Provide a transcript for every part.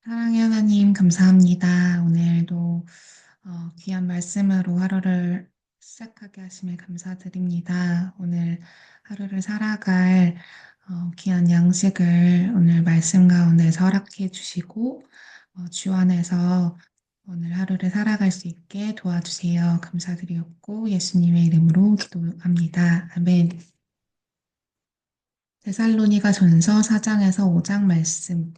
사랑의 하나님, 감사합니다. 오늘도 귀한 말씀으로 하루를 시작하게 하심에 감사드립니다. 오늘 하루를 살아갈 귀한 양식을 오늘 말씀 가운데서 허락해 주시고 주 안에서 오늘 하루를 살아갈 수 있게 도와주세요. 감사드리옵고 예수님의 이름으로 기도합니다. 아멘. 데살로니가 전서 4장에서 5장 말씀.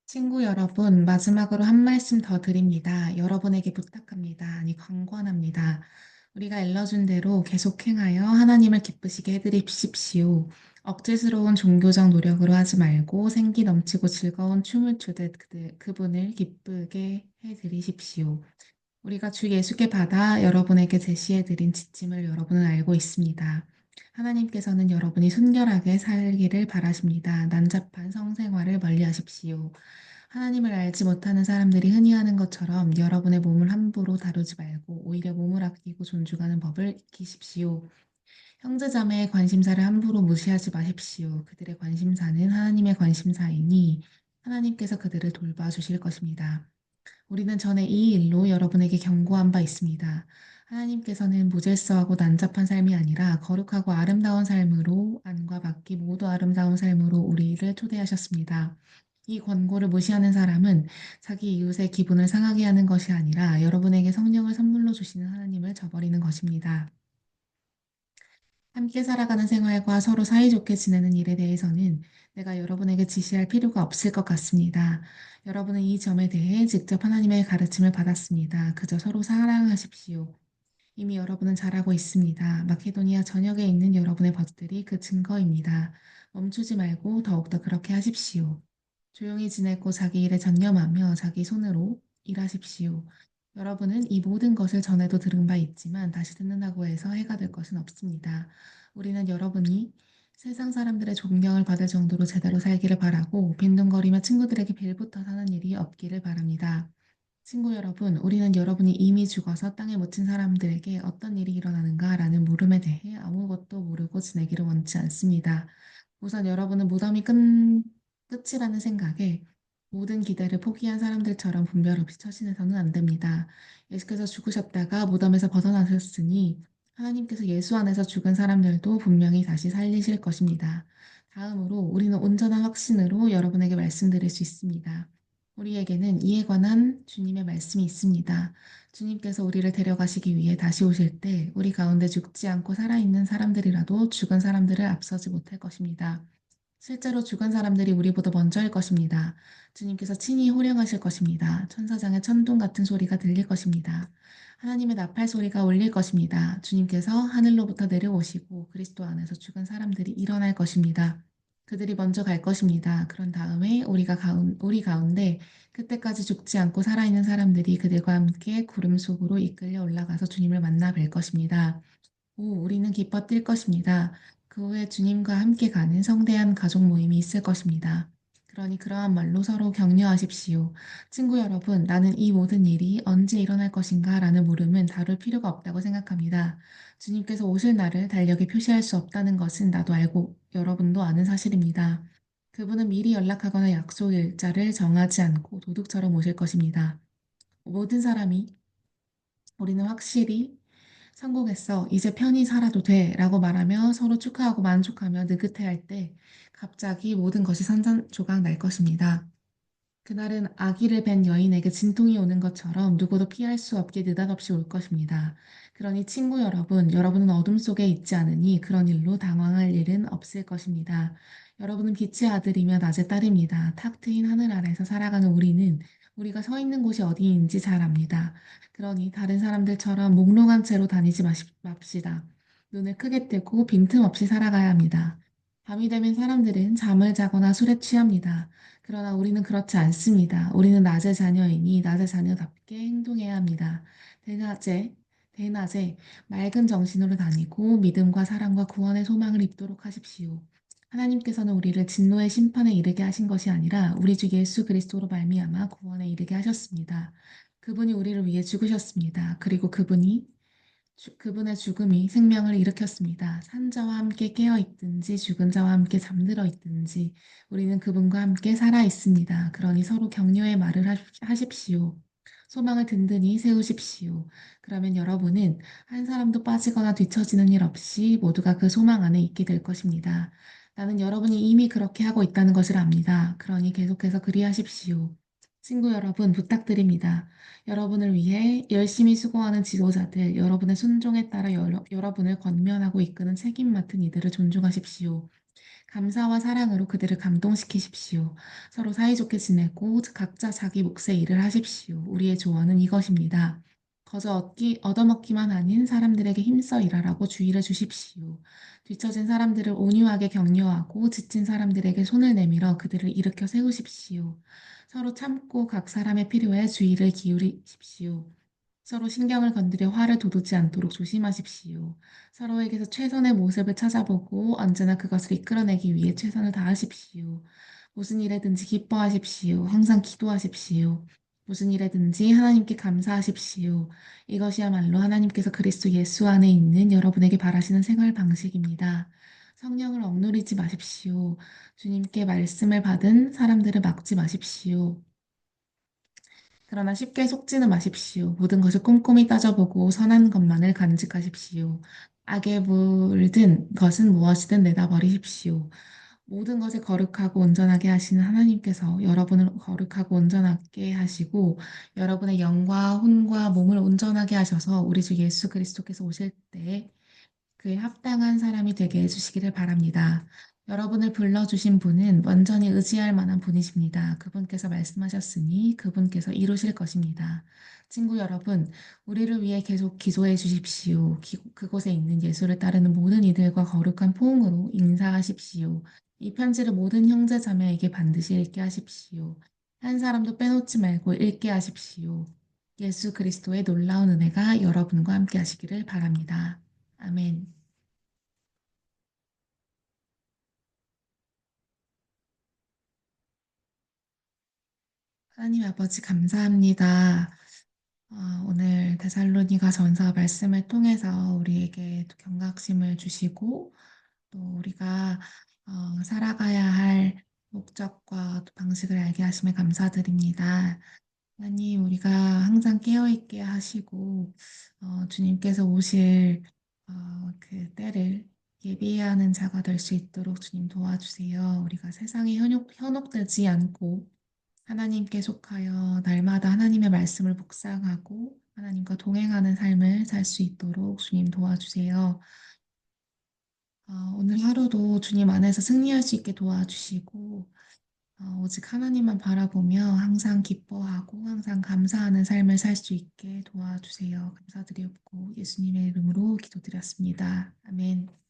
친구 여러분, 마지막으로 한 말씀 더 드립니다. 여러분에게 부탁합니다. 아니, 권고합니다. 우리가 일러준 대로 계속 행하여 하나님을 기쁘시게 해드리십시오. 억지스러운 종교적 노력으로 하지 말고 생기 넘치고 즐거운 춤을 추듯 그분을 기쁘게 해드리십시오. 우리가 주 예수께 받아 여러분에게 제시해드린 지침을 여러분은 알고 있습니다. 하나님께서는 여러분이 순결하게 살기를 바라십니다. 난잡한 성생활을 멀리하십시오. 하나님을 알지 못하는 사람들이 흔히 하는 것처럼 여러분의 몸을 함부로 다루지 말고 오히려 몸을 아끼고 존중하는 법을 익히십시오. 형제자매의 관심사를 함부로 무시하지 마십시오. 그들의 관심사는 하나님의 관심사이니 하나님께서 그들을 돌봐주실 것입니다. 우리는 전에 이 일로 여러분에게 경고한 바 있습니다. 하나님께서는 무질서하고 난잡한 삶이 아니라 거룩하고 아름다운 삶으로 안과 밖이 모두 아름다운 삶으로 우리를 초대하셨습니다. 이 권고를 무시하는 사람은 자기 이웃의 기분을 상하게 하는 것이 아니라 여러분에게 성령을 선물로 주시는 하나님을 저버리는 것입니다. 함께 살아가는 생활과 서로 사이좋게 지내는 일에 대해서는 내가 여러분에게 지시할 필요가 없을 것 같습니다. 여러분은 이 점에 대해 직접 하나님의 가르침을 받았습니다. 그저 서로 사랑하십시오. 이미 여러분은 잘하고 있습니다. 마케도니아 전역에 있는 여러분의 벗들이 그 증거입니다. 멈추지 말고 더욱더 그렇게 하십시오. 조용히 지내고 자기 일에 전념하며 자기 손으로 일하십시오. 여러분은 이 모든 것을 전에도 들은 바 있지만 다시 듣는다고 해서 해가 될 것은 없습니다. 우리는 여러분이 세상 사람들의 존경을 받을 정도로 제대로 살기를 바라고 빈둥거리며 친구들에게 빌붙어 사는 일이 없기를 바랍니다. 친구 여러분, 우리는 여러분이 이미 죽어서 땅에 묻힌 사람들에게 어떤 일이 일어나는가라는 물음에 대해 아무것도 모르고 지내기를 원치 않습니다. 우선 여러분은 무덤이 끝이라는 생각에 모든 기대를 포기한 사람들처럼 분별 없이 처신해서는 안 됩니다. 예수께서 죽으셨다가 무덤에서 벗어나셨으니 하나님께서 예수 안에서 죽은 사람들도 분명히 다시 살리실 것입니다. 다음으로 우리는 온전한 확신으로 여러분에게 말씀드릴 수 있습니다. 우리에게는 이에 관한 주님의 말씀이 있습니다. 주님께서 우리를 데려가시기 위해 다시 오실 때 우리 가운데 죽지 않고 살아있는 사람들이라도 죽은 사람들을 앞서지 못할 것입니다. 실제로 죽은 사람들이 우리보다 먼저일 것입니다. 주님께서 친히 호령하실 것입니다. 천사장의 천둥 같은 소리가 들릴 것입니다. 하나님의 나팔 소리가 울릴 것입니다. 주님께서 하늘로부터 내려오시고 그리스도 안에서 죽은 사람들이 일어날 것입니다. 그들이 먼저 갈 것입니다. 그런 다음에 우리 가운데 그때까지 죽지 않고 살아있는 사람들이 그들과 함께 구름 속으로 이끌려 올라가서 주님을 만나 뵐 것입니다. 우리는 기뻐 뛸 것입니다. 그 후에 주님과 함께 가는 성대한 가족 모임이 있을 것입니다. 그러니 그러한 말로 서로 격려하십시오. 친구 여러분, 나는 이 모든 일이 언제 일어날 것인가 라는 물음은 다룰 필요가 없다고 생각합니다. 주님께서 오실 날을 달력에 표시할 수 없다는 것은 나도 알고 여러분도 아는 사실입니다. 그분은 미리 연락하거나 약속 일자를 정하지 않고 도둑처럼 오실 것입니다. 모든 사람이 우리는 확실히 성공했어. 이제 편히 살아도 돼. 라고 말하며 서로 축하하고 만족하며 느긋해할 때 갑자기 모든 것이 산산조각 날 것입니다. 그날은 아기를 뵌 여인에게 진통이 오는 것처럼 누구도 피할 수 없게 느닷없이 올 것입니다. 그러니 친구 여러분, 여러분은 어둠 속에 있지 않으니 그런 일로 당황할 일은 없을 것입니다. 여러분은 빛의 아들이며 낮의 딸입니다. 탁 트인 하늘 아래서 살아가는 우리는 우리가 서 있는 곳이 어디인지 잘 압니다. 그러니 다른 사람들처럼 몽롱한 채로 다니지 맙시다. 눈을 크게 뜨고 빈틈없이 살아가야 합니다. 밤이 되면 사람들은 잠을 자거나 술에 취합니다. 그러나 우리는 그렇지 않습니다. 우리는 낮의 자녀이니 낮의 자녀답게 행동해야 합니다. 대낮에, 대낮에 맑은 정신으로 다니고 믿음과 사랑과 구원의 소망을 입도록 하십시오. 하나님께서는 우리를 진노의 심판에 이르게 하신 것이 아니라 우리 주 예수 그리스도로 말미암아 구원에 이르게 하셨습니다. 그분이 우리를 위해 죽으셨습니다. 그리고 그분이 그분의 죽음이 생명을 일으켰습니다. 산자와 함께 깨어 있든지 죽은 자와 함께 잠들어 있든지 우리는 그분과 함께 살아 있습니다. 그러니 서로 격려의 말을 하십시오. 소망을 든든히 세우십시오. 그러면 여러분은 한 사람도 빠지거나 뒤처지는 일 없이 모두가 그 소망 안에 있게 될 것입니다. 나는 여러분이 이미 그렇게 하고 있다는 것을 압니다. 그러니 계속해서 그리하십시오. 친구 여러분, 부탁드립니다. 여러분을 위해 열심히 수고하는 지도자들, 여러분의 순종에 따라 여러분을 권면하고 이끄는 책임 맡은 이들을 존중하십시오. 감사와 사랑으로 그들을 감동시키십시오. 서로 사이좋게 지내고 각자 자기 몫의 일을 하십시오. 우리의 조언은 이것입니다. 거저 얻어먹기만 아닌 사람들에게 힘써 일하라고 주의를 주십시오. 뒤처진 사람들을 온유하게 격려하고 지친 사람들에게 손을 내밀어 그들을 일으켜 세우십시오. 서로 참고 각 사람의 필요에 주의를 기울이십시오. 서로 신경을 건드려 화를 돋우지 않도록 조심하십시오. 서로에게서 최선의 모습을 찾아보고 언제나 그것을 이끌어내기 위해 최선을 다하십시오. 무슨 일에든지 기뻐하십시오. 항상 기도하십시오. 무슨 일에든지 하나님께 감사하십시오. 이것이야말로 하나님께서 그리스도 예수 안에 있는 여러분에게 바라시는 생활 방식입니다. 성령을 억누르지 마십시오. 주님께 말씀을 받은 사람들을 막지 마십시오. 그러나 쉽게 속지는 마십시오. 모든 것을 꼼꼼히 따져보고 선한 것만을 간직하십시오. 악에 물든 것은 무엇이든 내다버리십시오. 모든 것을 거룩하고 온전하게 하시는 하나님께서 여러분을 거룩하고 온전하게 하시고 여러분의 영과 혼과 몸을 온전하게 하셔서 우리 주 예수 그리스도께서 오실 때 그에 합당한 사람이 되게 해주시기를 바랍니다. 여러분을 불러주신 분은 완전히 의지할 만한 분이십니다. 그분께서 말씀하셨으니 그분께서 이루실 것입니다. 친구 여러분, 우리를 위해 계속 기도해 주십시오. 그곳에 있는 예수를 따르는 모든 이들과 거룩한 포옹으로 인사하십시오. 이 편지를 모든 형제 자매에게 반드시 읽게 하십시오. 한 사람도 빼놓지 말고 읽게 하십시오. 예수 그리스도의 놀라운 은혜가 여러분과 함께 하시기를 바랍니다. 아멘. 하나님 아버지 감사합니다. 오늘 데살로니가 전서 말씀을 통해서 우리에게 또 경각심을 주시고 또 우리가 살아가야 할 목적과 또 방식을 알게 하심에 감사드립니다. 하나님, 우리가 항상 깨어있게 하시고 주님께서 오실 그 때를 예비하는 자가 될 수 있도록 주님 도와주세요. 우리가 세상에 현혹되지 않고 하나님께 속하여 날마다 하나님의 말씀을 묵상하고 하나님과 동행하는 삶을 살 수 있도록 주님 도와주세요. 오늘 하루도 주님 안에서 승리할 수 있게 도와주시고 오직 하나님만 바라보며 항상 기뻐하고 항상 감사하는 삶을 살 수 있게 도와주세요. 감사드렸고 예수님의 이름으로 기도드렸습니다. 아멘.